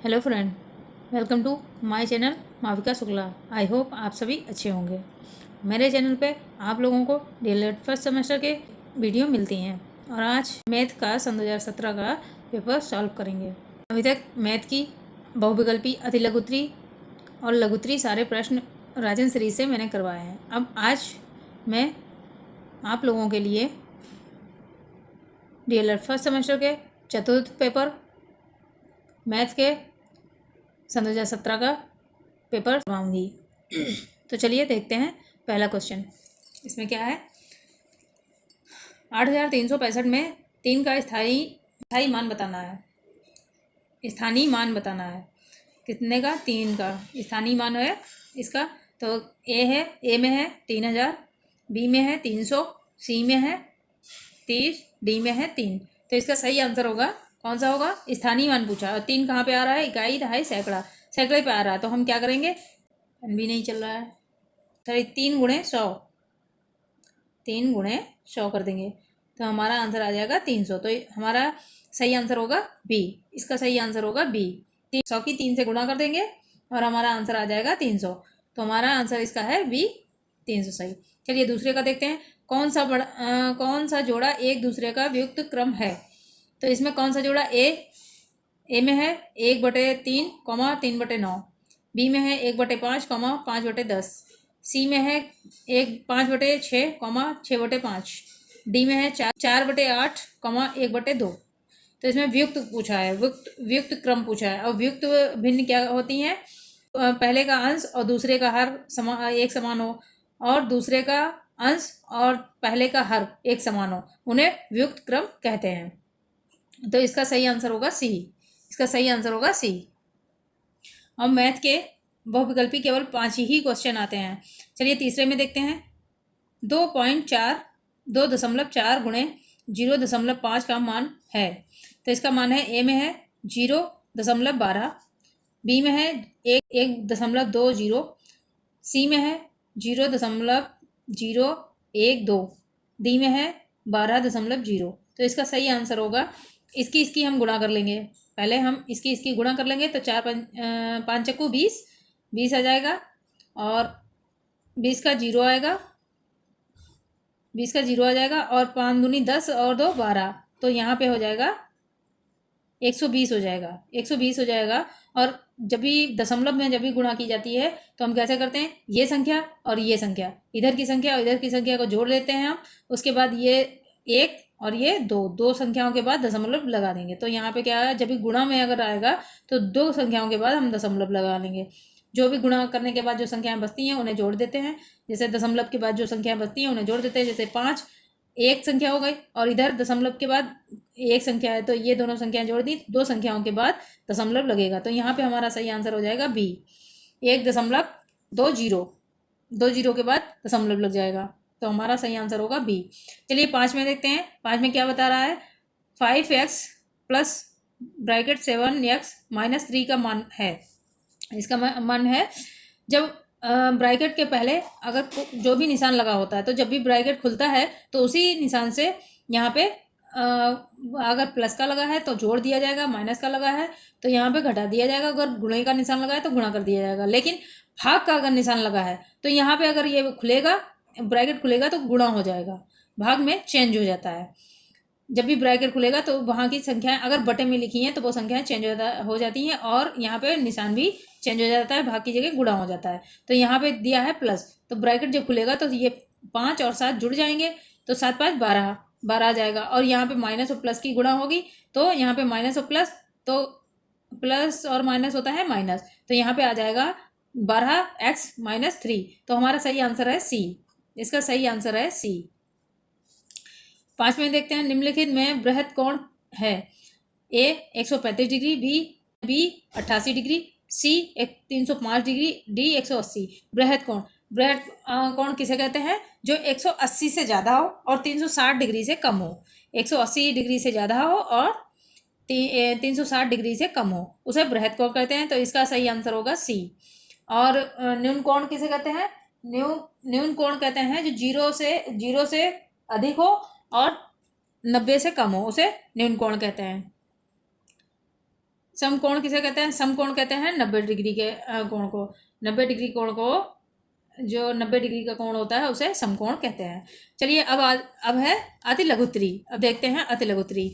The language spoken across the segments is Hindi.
Hello friend, welcome to my channel Mavika Shukla. I hope आप सभी अच्छे होंगे। मेरे चैनल पे आप लोगों को डीएलएड फर्स्ट सेमेस्टर के वीडियो मिलती हैं और आज मैथ का सन 2017 का पेपर सॉल्व करेंगे। अभी तक मैथ की बहुविकल्पी, अतिलघुत्री और लघुत्री सारे प्रश्न राजन सीरीज से मैंने करवाए हैं। अब आज मैं आप लोगों के लिए डीएलएड फर्स्ट सेमेस्टर के चतुर्थ पेपर मैथ के सन 2017 का पेपर करवाऊंगी। तो चलिए देखते हैं पहला क्वेश्चन। इसमें क्या है, 8365 में 3 का स्थायी मान बताना है। स्थानीय मान बताना है कितने का? 3 का स्थानीय मान है इसका। तो ए में है 3000, बी में है 300, सी में है 30, डी में है 3। तो इसका सही आंसर होगा, कौन सा होगा? स्थानीय मान पूछा और 3 कहाँ पे आ रहा है? इकाई, दहाई, सैकड़ा, सैकड़े पे आ रहा है। तो हम क्या करेंगे, भी नहीं चल रहा है, सॉरी 3 गुणे 100, 3 गुणे 100 कर देंगे तो हमारा आंसर आ जाएगा 300। तो हमारा सही आंसर होगा बी। इसका सही आंसर होगा बी। 100 की 3 से गुणा कर देंगे और हमारा आंसर आ जाएगा 300। तो हमारा आंसर इसका है बी, 300 सही। चलिए दूसरे का देखते हैं। कौन सा जोड़ा एक दूसरे का व्युक्त क्रम है? तो इसमें कौन सा जोड़ा? ए में है 1/3, 3/9, बी में है 1/5, 5/10, सी में है 5/6, 6/5, डी में है 4/8, 1/2। तो इसमें व्युक्त पूछा है, व्युक्त क्रम पूछा है। और व्युक्त भिन्न क्या होती हैं? पहले का अंश और दूसरे का हर एक समान हो, और दूसरे का अंश और पहले का हर एक समान हो, उन्हें व्युक्त क्रम कहते हैं। तो इसका सही आंसर होगा सी। इसका सही आंसर होगा सी। अब मैथ के बहुविकल्पी केवल 5 ही क्वेश्चन आते हैं। चलिए तीसरे में देखते हैं। 2.4 गुणे 0.5 का मान है। तो इसका मान है, ए में है 0.12, बी में है 1.20, सी में है 0.012, डी में है 12.0। तो इसका सही आंसर होगा, इसकी हम गुणा कर लेंगे। पहले हम इसकी गुणा कर लेंगे तो 4 5 चक्कू 20, 20 आ जाएगा और 20 का 0 आएगा, 20 का 0 आ जाएगा और 5 दूनी 10 और 2 12। तो यहाँ पे हो जाएगा 120 हो जाएगा, 120 हो जाएगा। और जब भी दशमलव में जब भी गुणा की जाती है तो हम कैसे करते हैं, ये संख्या और ये संख्या, इधर की संख्या और इधर की संख्या को जोड़ लेते हैं हम। उसके बाद ये 1 और ये 2 संख्याओं के बाद दशमलव लगा देंगे। तो यहाँ पे क्या है, जब भी गुणा में अगर आएगा तो 2 संख्याओं के बाद हम दशमलव लगा लेंगे। जो भी गुणा करने के बाद जो संख्याएं बचती हैं उन्हें जोड़ देते हैं। जैसे दशमलव के बाद जो संख्याएं बचती हैं उन्हें जोड़ देते हैं। जैसे 5 एक संख्या हो गई और इधर दशमलव के बाद एक संख्या है, तो ये दोनों संख्याएं जोड़ दी, 2 संख्याओं के बाद दशमलव लगेगा। तो यहाँ पे हमारा सही आंसर हो जाएगा बी, 1.20, 2 जीरो के बाद दशमलव लग जाएगा। तो हमारा सही आंसर होगा बी। चलिए 5 में देखते हैं। 5 में क्या बता रहा है? 5x plus bracket 7x minus 3 का मान है। इसका मान है, जब ब्रैकेट के पहले अगर जो भी निशान लगा होता है, तो जब भी ब्रैकेट खुलता है तो उसी निशान से यहाँ पे अगर प्लस का लगा है तो जोड़ दिया जाएगा, माइनस का लगा है तो यहाँ पे घटा दिया जाएगा, अगर गुणे का निशान लगा है तो गुणा कर दिया जाएगा। लेकिन भाग का अगर निशान लगा है तो यहाँ पे अगर ये खुलेगा, ब्रैकेट खुलेगा तो गुणा हो जाएगा, भाग में चेंज हो जाता है। जब भी ब्रैकेट खुलेगा तो वहाँ की संख्याएं अगर बटे में लिखी हैं तो वो संख्याएं चेंज हो जाती हैं और यहाँ पे निशान भी चेंज हो जाता है, भाग की जगह गुणा हो जाता है। तो यहाँ पे दिया है प्लस, तो ब्रैकेट जब खुलेगा तो ये 5 और 7 जुड़ जाएंगे, तो 7 5 12 12 आ जाएगा। और यहाँ पे माइनस और प्लस की गुणा होगी तो यहाँ पे माइनस और प्लस, तो प्लस और माइनस होता है माइनस, तो यहाँ पे आ जाएगा 12x माइनस 3। तो हमारा सही आंसर है सी। इसका सही आंसर है सी। 5 में देखते हैं। निम्नलिखित में बृहद कोण है? ए 135 डिग्री, बी 88 डिग्री, सी 305 डिग्री, डी 180। बृहद कोण किसे कहते हैं? जो 180 से ज़्यादा हो और 360 डिग्री से कम हो। 180 डिग्री से ज़्यादा हो और 360 डिग्री से कम हो, उसे बृहद कोण कहते हैं। तो इसका सही आंसर होगा सी। और न्यून कोण किसे कहते हैं? न्यून कोण कहते हैं जो 0 से अधिक हो और 90 से कम हो, उसे न्यून कोण कहते हैं। समकोण किसे कहते हैं? समकोण कहते हैं 90 डिग्री के कोण को। 90 डिग्री कोण को, जो 90 डिग्री का कोण होता है उसे समकोण कहते हैं। चलिए अब है अतिलघुत्तरी। अब देखते हैं अतिलघुत्तरी।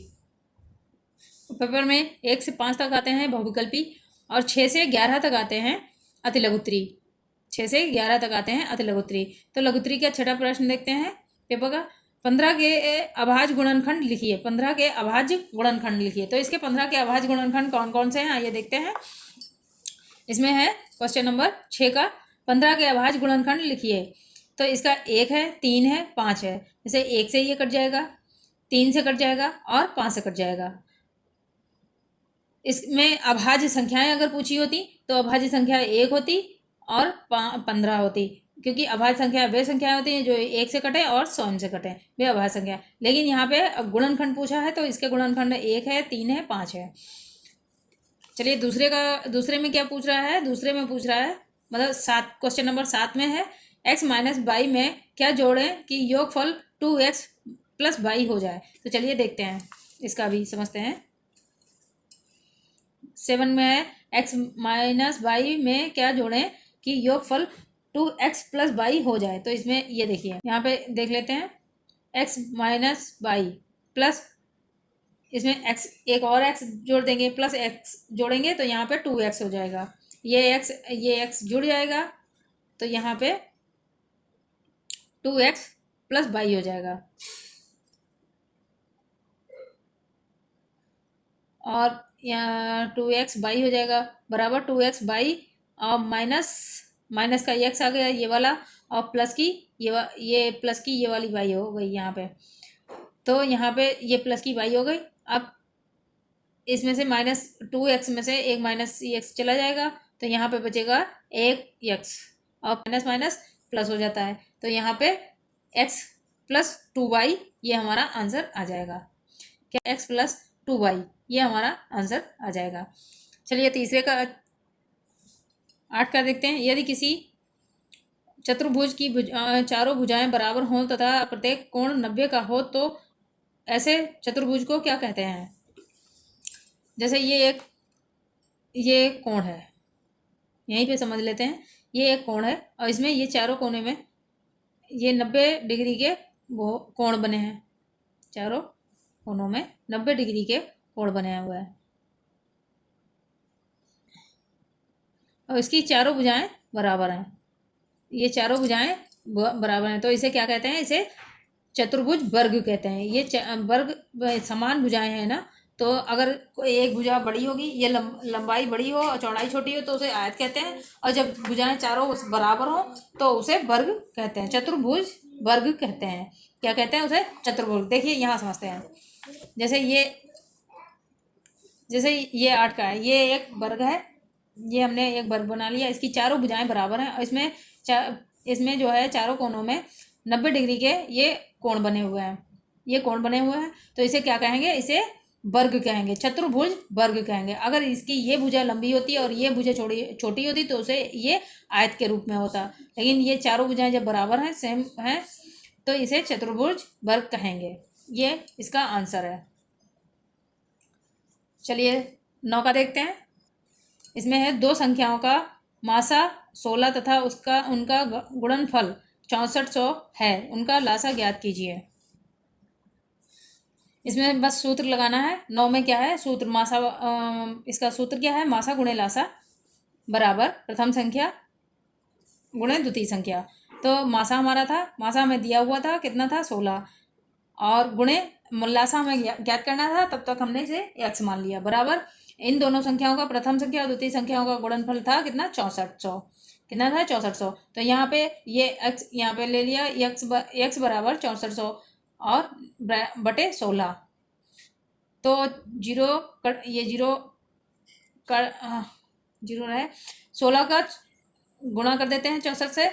पेपर में 1 से 5 तक आते हैं बहुविकल्पी और 6 से 11 तक आते हैं अतिलघुत्तरी। 6 से 11 तक आते हैं अतिलघुत्तरी। तो लघुत्तरी का छठा प्रश्न देखते हैं पेपर का। 15 के अभाज्य गुणनखंड लिखिए। 15 के अभाज्य गुणनखंड लिखिए। तो इसके 15 के अभाज्य गुणनखंड कौन कौन से हैं आइए देखते हैं। इसमें है क्वेश्चन नंबर 6 का 15 के अभाज्य गुणनखंड लिखिए। तो इसका 1 है, 3 है, 5 है। जैसे 1 से ये कट जाएगा, 3 से कट जाएगा और 5 से कट जाएगा। इसमें अभाज्य संख्याएं अगर पूछी होती तो अभाज्य संख्या 1 होती और 15 होती, क्योंकि अभाज्य संख्या वे संख्याएं होती हैं जो 1 से कटे और 100 से कटे, वे अभाज्य संख्या। लेकिन यहाँ पे गुणनखंड पूछा है तो इसके गुणनखंड 1 है, 3 है, 5 है। चलिए दूसरे में क्या पूछ रहा है? दूसरे में पूछ रहा है मतलब 7, क्वेश्चन नंबर 7 में है x माइनस बाई में क्या जोड़ें कि योगफल 2x प्लस बाई हो जाए। तो चलिए देखते हैं, इसका भी समझते हैं। 7 में है x माइनस बाई में क्या जोड़ें कि योगफल 2x प्लस बाई हो जाए। तो इसमें ये देखिए, यहाँ पे देख लेते हैं x माइनस बाई प्लस, इसमें x एक और x जोड़ देंगे, प्लस x जोड़ेंगे तो यहाँ पे 2x हो जाएगा। ये x जुड़ जाएगा तो यहाँ पे 2x प्लस बाई हो जाएगा। और यहाँ 2x बाई हो जाएगा बराबर 2x बाई और माइनस का x आ गया ये वाला, और प्लस की ये प्लस की ये वाली बाई हो गई यहाँ पे। तो यहाँ पे ये प्लस की बाई हो गई। अब इसमें से -2x में से एक माइनस x चला जाएगा तो यहाँ पे बचेगा 1x और माइनस माइनस प्लस हो जाता है। तो यहाँ पे x प्लस 2y ये हमारा आंसर आ जाएगा। क्या? x प्लस 2y ये हमारा आंसर आ जाएगा। चलिए तीसरे का 8 का देखते हैं। यदि किसी चतुर्भुज की चारों भुजाएं बराबर हों तथा प्रत्येक कोण 90 का हो तो ऐसे चतुर्भुज को क्या कहते हैं? जैसे ये एक कोण है, यहीं पे समझ लेते हैं। ये एक कोण है और इसमें ये चारों कोने में ये 90 डिग्री के वो कोण बने हैं। चारों कोनों में 90 डिग्री के कोण बने हुए हैं और इसकी चारों भुजाएं बराबर हैं। ये चारों भुजाएं बराबर हैं तो इसे क्या कहते हैं? इसे चतुर्भुज वर्ग कहते हैं। ये वर्ग समान भुजाएं हैं ना, तो अगर कोई एक भुजा बड़ी होगी, ये लंबाई बड़ी हो और चौड़ाई छोटी हो तो उसे आयत कहते हैं, और जब भुजाएं चारों बराबर हो तो उसे वर्ग कहते हैं, चतुर्भुज वर्ग कहते हैं। क्या कहते हैं उसे? चतुर्भुज। देखिए यहाँ समझते हैं। जैसे ये 8 का है, ये एक वर्ग है, ये हमने एक वर्ग बना लिया। इसकी चारों भुजाएं बराबर हैं और इसमें जो है चारों कोनों में 90 डिग्री के ये कोण बने हुए हैं। ये कोण बने हुए हैं तो इसे क्या कहेंगे? इसे वर्ग कहेंगे, चतुर्भुज वर्ग कहेंगे। अगर इसकी ये भुजा लंबी होती और ये भुजा छोटी होती तो उसे ये आयत के रूप में होता। लेकिन ये चारों भुजाएं जब बराबर हैं, सेम हैं, तो इसे चतुर्भुज वर्ग कहेंगे। ये इसका आंसर है। चलिए 9 का देखते हैं। इसमें है 2 संख्याओं का मासा 16 तथा उनका गुणनफल 6400 है, उनका लासा ज्ञात कीजिए। इसमें बस सूत्र लगाना है। 9 में क्या है? सूत्र मासा, इसका सूत्र क्या है? मासा गुणे लासा बराबर प्रथम संख्या गुणे द्वितीय संख्या। तो मासा हमारा था, मासा हमें दिया हुआ था, कितना था? 16, और गुणे लासा हमें ज्ञात करना था, तब तक हमने इसे x मान लिया बराबर इन दोनों संख्याओं का, प्रथम संख्या और द्वितीय संख्याओं का गुणनफल था कितना? 6400। कितना था? 6400। तो यहाँ पे ये x यहाँ पे ले लिया, x बराबर 6400 और बटे 16। तो जीरो रहे, 16 का गुणा कर देते हैं 64 से,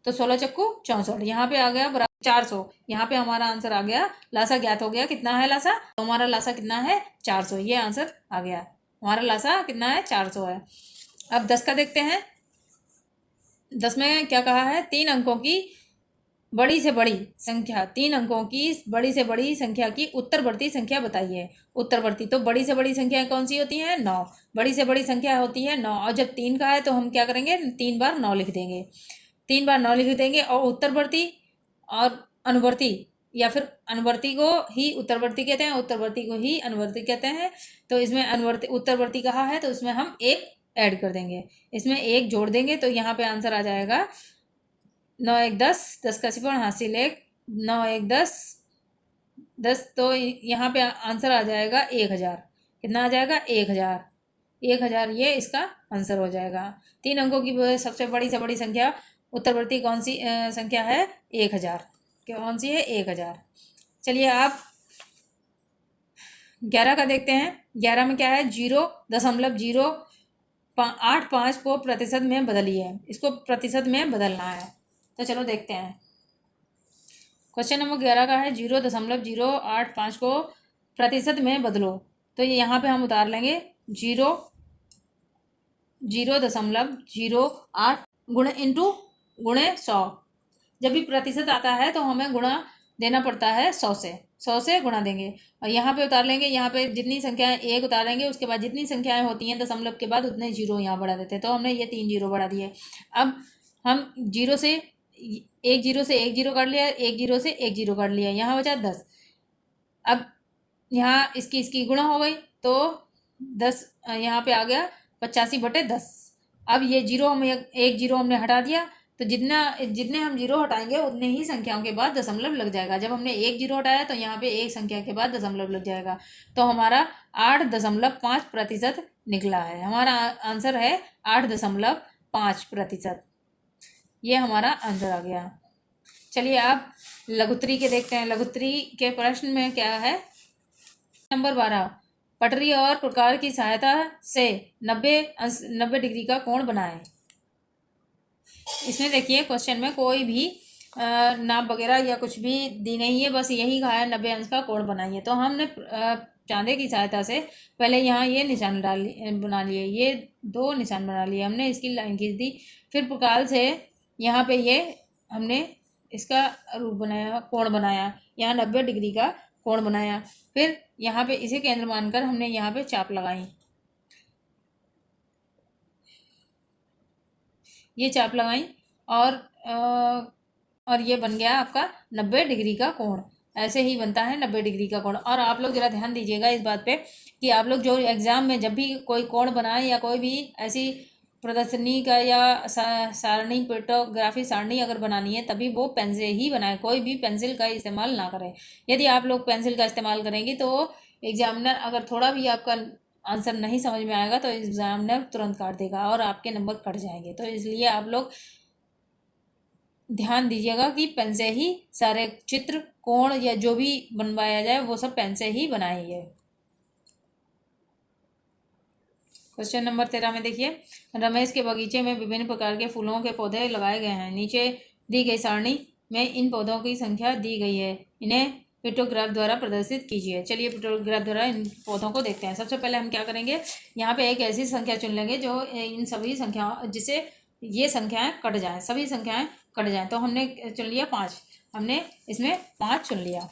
तो 16 चक्कू 64। यहाँ पे आ गया बराबर 400। यहाँ पे हमारा आंसर आ गया, लासा ज्ञात हो गया। कितना है लासा? तो हमारा लासा कितना है? 400। ये आंसर आ गया, हमारा लासा कितना है? 400 है। अब 10 का देखते हैं। 10 में क्या कहा है? 3 अंकों की बड़ी से बड़ी संख्या, 3 अंकों की बड़ी से बड़ी संख्या की उत्तरवर्ती संख्या बताइए। उत्तरवर्ती तो बड़ी से बड़ी संख्या कौन सी होती है? 9। बड़ी से बड़ी संख्या होती है 9, और जब 3 का है तो हम क्या करेंगे? 3 बार 9 लिख देंगे, 3 बार 9 लिख देंगे। और उत्तरवर्ती और अनुवर्ती, या फिर अनुवर्ती को ही उत्तरवर्ती कहते हैं, उत्तरवर्ती को ही अनुवर्ती कहते हैं। तो इसमें अनुवर्ती उत्तरवर्ती कहा है तो उसमें हम एक ऐड कर देंगे, इसमें एक जोड़ देंगे, तो यहाँ पे आंसर आ जाएगा 9 1 10, 10 का सिपण हासिल 1, 9 1 10, 10, तो यहाँ पे आंसर आ जाएगा 1000। कितना आ जाएगा? 1000। 1000 ये इसका आंसर हो जाएगा। 3 अंकों की सबसे बड़ी से बड़ी संख्या उत्तरवर्ती कौन सी संख्या है? 1000। कौन सी है? 1000। चलिए आप 11 का देखते हैं। 11 में क्या है? 0.085 को प्रतिशत में बदलिए, इसको प्रतिशत में बदलना है। तो चलो देखते हैं। क्वेश्चन नंबर 11 का है 0.085 को प्रतिशत में बदलो। तो ये यहाँ पे हम उतार लेंगे 0.08 गुणे इंटू गुणे 100। जब भी प्रतिशत आता है तो हमें गुणा देना पड़ता है 100 से, 100 से गुणा देंगे। और यहाँ पे उतार लेंगे, यहाँ पे जितनी संख्याएं एक उतारेंगे, उसके बाद जितनी संख्याएं होती हैं दशमलव के बाद उतने जीरो यहाँ बढ़ा देते हैं। तो हमने ये 3 जीरो बढ़ा दिए। अब हम जीरो से एक जीरो से एक जीरो काट लिया, एक जीरो से एक जीरो काट लिया, यहाँ बचा 10। अब यहाँ इसकी गुणा हो गई तो 10 यहाँ पे आ गया 85/10। अब ये जीरो हम एक जीरो हमने हटा दिया, तो जितने हम जीरो हटाएंगे उतने ही संख्याओं के बाद दशमलव लग जाएगा। जब हमने एक जीरो हटाया तो यहाँ पे एक संख्या के बाद दशमलव लग जाएगा। तो हमारा 8.5% निकला है। हमारा आंसर है 8.5%। ये हमारा आंसर आ गया। चलिए आप लघुत्तरी के देखते हैं। लघुत्तरी के प्रश्न में क्या है? नंबर 12, पटरी और प्रकार की सहायता से 90 डिग्री का कोण बनाएं। इसमें देखिए क्वेश्चन में कोई भी नाप वगैरह या कुछ भी दी नहीं है, बस यही कहा है 90 अंश का कोण बनाइए। तो हमने चांदे की सहायता से पहले यहाँ ये निशान बना लिए, ये 2 निशान बना लिए हमने, इसकी लाइन खींच दी। फिर प्रकार से यहाँ पे ये हमने इसका रूप बनाया, कोण बनाया, यहाँ 90 डिग्री का कोण बनाया। फिर यहाँ पे इसे केंद्र मानकर हमने यहाँ पे चाप लगाई, ये चाप लगाई, और ये बन गया आपका 90 डिग्री का कोण। ऐसे ही बनता है 90 डिग्री का कोण। और आप लोग ज़रा ध्यान दीजिएगा इस बात पे कि आप लोग जो एग्ज़ाम में जब भी कोई कोण बनाए या कोई भी ऐसी प्रदर्शनी का या सारणी, फोटोग्राफी सारणी अगर बनानी है तभी वो पेन से ही बनाए, कोई भी पेंसिल का इस्तेमाल ना करें। यदि आप लोग पेंसिल का इस्तेमाल करेंगे तो एग्जामिनर अगर थोड़ा भी आपका आंसर नहीं समझ में आएगा तो एग्जामिनर तुरंत काट देगा और आपके नंबर कट जाएंगे। तो इसलिए आप लोग ध्यान दीजिएगा कि पेन से ही सारे चित्र, कोण या जो भी बनवाया जाए वो सब पेन से ही बनाइए। क्वेश्चन नंबर 13 में देखिए, रमेश के बगीचे में विभिन्न प्रकार के फूलों के पौधे लगाए गए हैं। नीचे दी गई सारणी में इन पौधों की संख्या दी गई है, इन्हें पिक्टोग्राफ द्वारा प्रदर्शित कीजिए। चलिए पिक्टोग्राफ द्वारा इन पौधों को देखते हैं। सबसे पहले हम क्या करेंगे, यहाँ पे एक ऐसी संख्या चुन लेंगे जो इन सभी संख्याओं, जिससे ये संख्याएं कट जाएं, सभी संख्याएं कट जाएं। तो हमने चुन लिया 5, हमने इसमें 5 चुन लिया।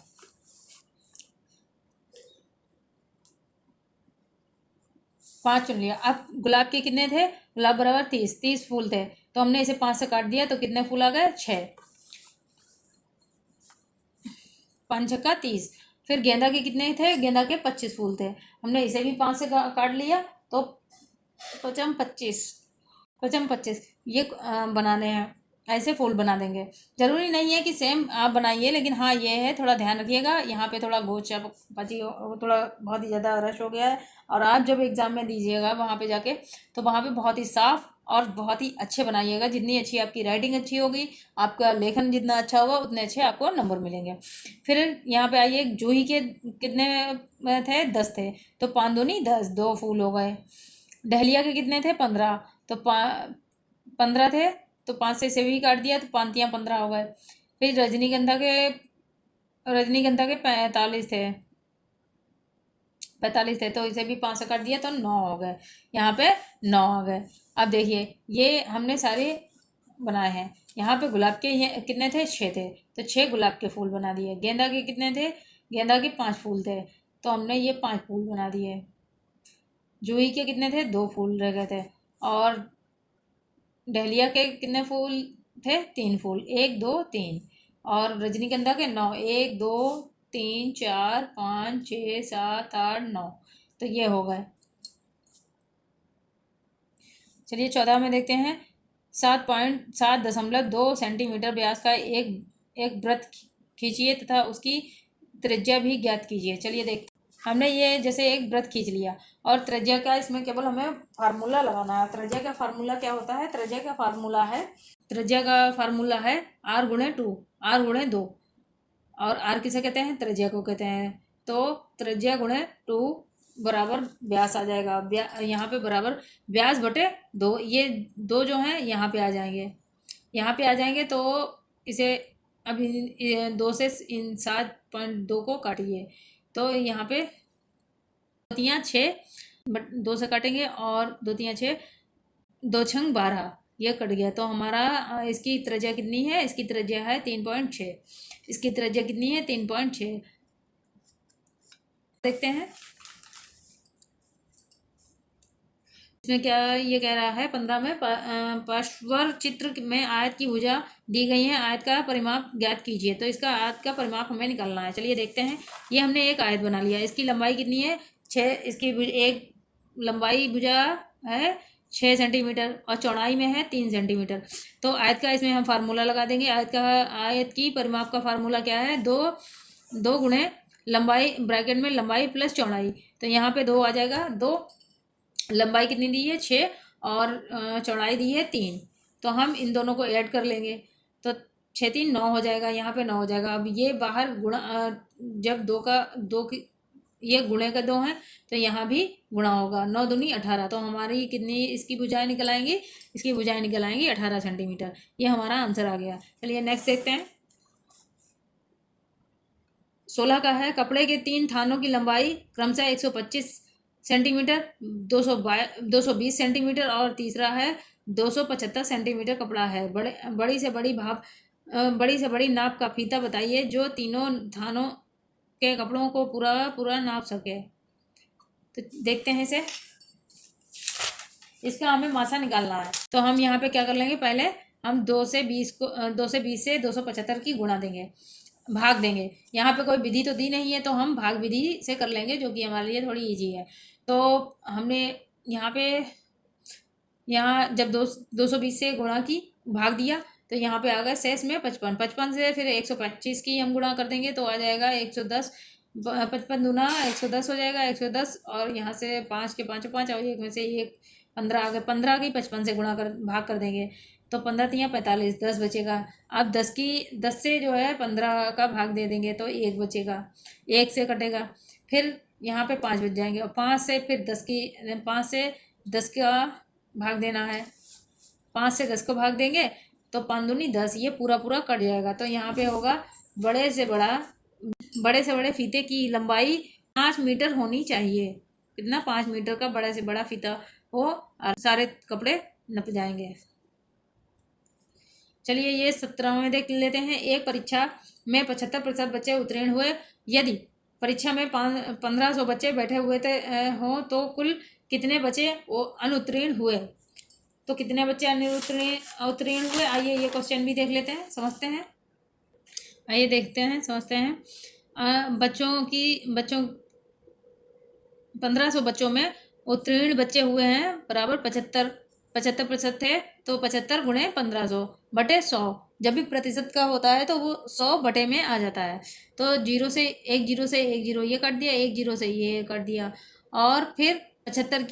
5 चुन लिया। अब गुलाब के कितने थे? गुलाब बराबर 30 फूल थे, तो हमने इसे 5 से काट दिया तो कितने फूल आ गए? 6। 5 छक्का 30। फिर गेंदा के कितने थे? गेंदा के 25 फूल थे, हमने इसे भी 5 से काट लिया तो 25 ये बनाने हैं। ऐसे फूल बना देंगे। ज़रूरी नहीं है कि सेम आप बनाइए, लेकिन हाँ ये है थोड़ा ध्यान रखिएगा। यहाँ पे थोड़ा गोचा पाची थोड़ा बहुत ही ज़्यादा रश हो गया है, और आप जब एग्ज़ाम में दीजिएगा वहाँ पे जाके तो वहाँ पे बहुत ही साफ़ और बहुत ही अच्छे बनाइएगा। जितनी अच्छी आपकी राइटिंग अच्छी होगी, आपका लेखन जितना अच्छा होगा, उतने अच्छे आपको नंबर मिलेंगे। फिर यहाँ पे आइए, जूही के कितने थे? 10 थे, तो 5 दूनी 10, 2 फूल हो गए। डहलिया के कितने थे? 15, तो 15 थे, तो 5 से इसे भी काट दिया तो 5 तियाँ 15 हो गए। फिर रजनीगंधा के 45 थे, तो इसे भी 5 से काट दिया तो 9 हो गए। यहाँ पे 9 आ गए। अब देखिए ये हमने सारे बनाए हैं। यहाँ पे गुलाब के ये कितने थे, 6 थे, तो 6 गुलाब के फूल बना दिए। गेंदा के कितने थे, गेंदा के 5 फूल थे, तो हमने ये 5 फूल बना दिए। जूही के कितने थे, 2 फूल रह गए थे। और डहलिया के कितने फूल थे, 3 फूल, 1 2 3। और रजनीगंधा के 9, 1 2 3 4 5 6 7 8 9, तो ये हो गए। चलिए 14 में देखते हैं। 7.7.2 सेंटीमीटर व्यास का एक वृत्त खींचिए तथा उसकी त्रिज्या भी ज्ञात कीजिए। चलिए देखते हैं। हमने ये जैसे एक वृत्त खींच लिया और त्रिज्या का इसमें केवल हमें फार्मूला लगाना है। त्रिज्या का फार्मूला क्या होता है, त्रिज्या का फार्मूला है r गुणे 2, r गुणे 2। और r किसे कहते हैं, त्रिज्या को कहते हैं। तो त्रिज्या गुणे 2 बराबर व्यास आ जाएगा। यहाँ पे बराबर व्यास बटे 2, ये 2 जो हैं यहाँ पे आ जाएंगे, तो इसे अभी 2 से इन 7.2 को काटिए। तो यहाँ पे 2 तियाँ 6, 2 से काटेंगे और 2 तियाँ 6, 2 छंग 12, ये कट गया। तो हमारा इसकी त्रिज्या कितनी है, इसकी त्रिज्या है 3.6। इसकी त्रिज्या कितनी है, 3.6। देखते हैं इसमें क्या ये कह रहा है। 15 में पार्श्वर चित्र में आयत की भुजा दी गई है, आयत का परिमाप ज्ञात कीजिए। तो इसका आयत का परिमाप हमें निकालना है। चलिए देखते हैं। ये हमने एक आयत बना लिया, इसकी लंबाई कितनी है, 6। इसकी एक लंबाई भुजा है 6 सेंटीमीटर और चौड़ाई में है 3 सेंटीमीटर। तो आयत का इसमें हम फार्मूला लगा देंगे। आयत की परिमाप का फार्मूला क्या है, 2 गुणे लंबाई, ब्रैकेट में लंबाई प्लस चौड़ाई। तो यहाँ पे 2 आ जाएगा। 2 लंबाई कितनी दी है, 6, और चौड़ाई दी है 3। तो हम इन दोनों को ऐड कर लेंगे, तो 6 3 9 हो जाएगा। यहाँ पे 9 हो जाएगा। अब ये बाहर गुणा, जब 2 की ये गुणे का 2 है तो यहाँ भी गुणा होगा। 9 दूनी 18, तो हमारी कितनी इसकी भुजाएं निकल आएंगी, इसकी भुजाएं निकल आएंगी 18 सेंटीमीटर। ये हमारा आंसर आ गया। चलिए नेक्स्ट देखते हैं। 16 का है, कपड़े के 3 थानों की लंबाई क्रमशः 125 सेंटीमीटर, 220 सेंटीमीटर और तीसरा है 275 सेंटीमीटर कपड़ा है। बड़ी से बड़ी नाप का फीता बताइए जो तीनों थानों के कपड़ों को पूरा नाप सके। तो देखते हैं इसे। इसका हमें मासा निकालना है। तो हम यहाँ पे क्या कर लेंगे, पहले हम 2 से 20 से 275 की गुणा देंगे, भाग देंगे। यहाँ पे कोई विधि तो दी नहीं है, तो हम भाग विधि से कर लेंगे, जो कि हमारे लिए थोड़ी इजी है। तो हमने यहाँ जब 220 से गुणा की, भाग दिया, तो यहाँ पे आ गया शेष में 55 से फिर 125 की हम गुणा कर देंगे, तो आ जाएगा 110। 55 दूना 110 हो जाएगा, 110। और यहाँ से 5 के 5 5 और एक में से एक 15 आ गए। 15 की 55 से भाग कर देंगे, तो 15 तियाँ 45, 10 बचेगा। अब 10 से जो है 15 का भाग दे देंगे, तो 1 बचेगा, 1 से कटेगा। फिर यहाँ पे 5 बच जाएंगे, और 5 से फिर 5 से 10 का भाग देना है। 5 से 10 को भाग देंगे तो 5 दूनी 10, ये पूरा कट जाएगा। तो यहाँ पे होगा बड़े से बड़े फीते की लंबाई 5 मीटर होनी चाहिए। कितना, 5 मीटर का बड़े से बड़ा फीता हो और सारे कपड़े नप जाएंगे। चलिए ये 17 में देख लेते हैं। एक परीक्षा में 75% बच्चे उत्तीर्ण हुए। यदि परीक्षा में 1500 बच्चे बैठे हुए हों तो कुल कितने बच्चे वो अनुत्तीर्ण हुए। तो कितने बच्चे उत्तीर्ण हुए, आइए ये क्वेश्चन भी देख लेते हैं, समझते हैं। आइए देखते हैं, समझते हैं। 1500 बच्चों में उत्तीर्ण बच्चे हुए हैं बराबर 75% थे, तो 75 गुणे 1500 बटे 100। जब भी प्रतिशत का होता है तो वो 100 बटे में आ जाता है। तो 1 0 से 1 0 ये काट दिया, 1 0 से ये काट दिया, और फिर 75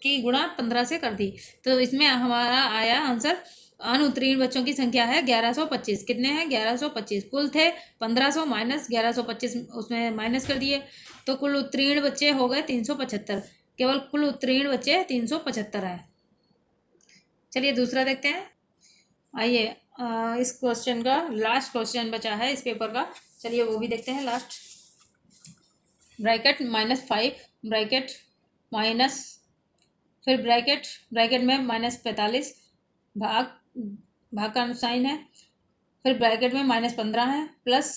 की गुणा 15 से कर दी। तो इसमें हमारा आया आंसर, अनुत्तीर्ण बच्चों की संख्या है 1125। कितने हैं, 1125। कुल थे 1500 माइनस 1125, उसमें माइनस कर दिए, तो कुल उत्तीर्ण बच्चे हो गए 375। केवल कुल उत्तीर्ण बच्चे 375 हैं। चलिए दूसरा देखते हैं। आइए इस क्वेश्चन का लास्ट क्वेश्चन बचा है इस पेपर का, चलिए वो भी देखते हैं लास्ट। ब्रैकेट -5 ब्रैकेट माइनस, फिर ब्रैकेट में -45 भाग भाग का साइन है, फिर ब्रैकेट में -15 है, प्लस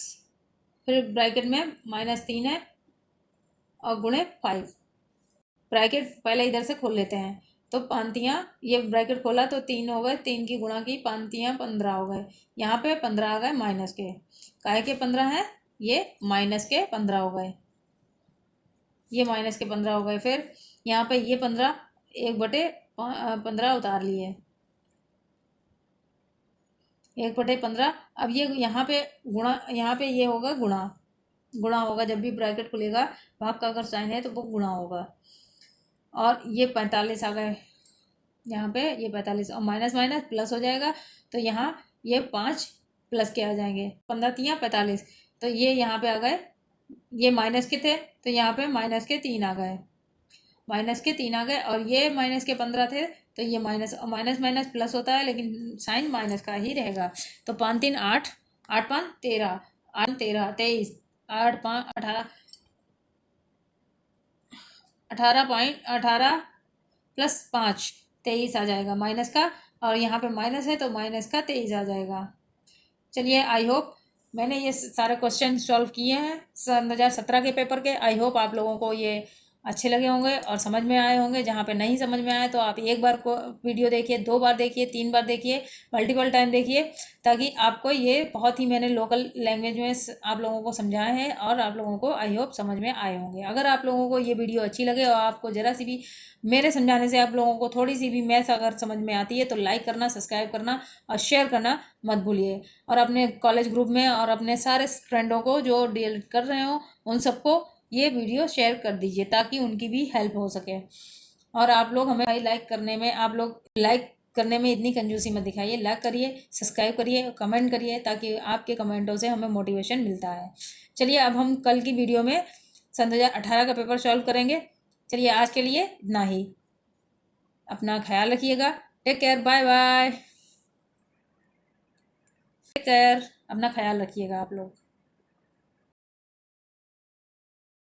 फिर ब्रैकेट में -3 है और गुणे 5। ब्रैकेट पहले इधर से खोल लेते हैं, तो पांतियाँ, ये ब्रैकेट खोला तो 3 हो गए, 3 की गुणा की पांतियाँ 15 हो गए। यहाँ पे 15 आ गए माइनस के, काहे के 15 है, ये माइनस के 15 हो गए, ये माइनस के 15 हो गए। फिर यहाँ पे ये 15 1/15 उतार लिए, 1/15। अब ये यहाँ पे गुणा, यहाँ पे ये होगा गुणा, गुणा होगा जब भी ब्रैकेट खुलेगा, भाग का अगर साइन है तो वो गुणा होगा। और ये 45 आ गए, यहाँ पे ये 45 और माइनस माइनस प्लस हो जाएगा, तो यहाँ ये 5 प्लस के आ जाएंगे, 15×3=45, तो ये यहाँ पे आ गए, ये माइनस के थे तो यहाँ पे -3 आ गए, -3 आ गए। और ये -15 थे तो ये माइनस, और माइनस माइनस प्लस होता है लेकिन साइन माइनस का ही रहेगा। तो 5×3 = 8, 8×5 = 13, 8×13 = 23, 8×5 = 18, 18 + 5 23 आ जाएगा माइनस का, और यहाँ पे माइनस है तो माइनस का 23 आ जाएगा। चलिए, आई होप मैंने ये सारे क्वेश्चन सॉल्व किए हैं सन 2017 के पेपर के। आई होप आप लोगों को ये अच्छे लगे होंगे और समझ में आए होंगे। जहाँ पे नहीं समझ में आए तो आप एक बार को वीडियो देखिए, 2 बार देखिए, 3 बार देखिए, मल्टीपल टाइम देखिए, ताकि आपको ये बहुत ही मैंने लोकल लैंग्वेज में आप लोगों को समझाए हैं और आप लोगों को आई होप समझ में आए होंगे। अगर आप लोगों को ये वीडियो अच्छी लगे और आपको ज़रा सी भी मेरे समझाने से आप लोगों को थोड़ी सी भी मैथ्स अगर समझ में आती है तो लाइक करना, सब्सक्राइब करना और शेयर करना मत भूलिए। और अपने कॉलेज ग्रुप में और अपने सारे फ्रेंडों को जो डील कर रहे हो उन सबको ये वीडियो शेयर कर दीजिए ताकि उनकी भी हेल्प हो सके। और आप लोग हमें भाई लाइक करने में, आप लोग लाइक करने में इतनी कंजूसी मत दिखाइए, लाइक करिए, सब्सक्राइब करिए, कमेंट करिए, ताकि आपके कमेंटों से हमें मोटिवेशन मिलता है। चलिए, अब हम कल की वीडियो में सन 2018 का पेपर सॉल्व करेंगे। चलिए, आज के लिए इतना ही। अपना ख्याल रखिएगा। Take care, bye bye. Take care, अपना ख्याल रखिएगा आप लोग।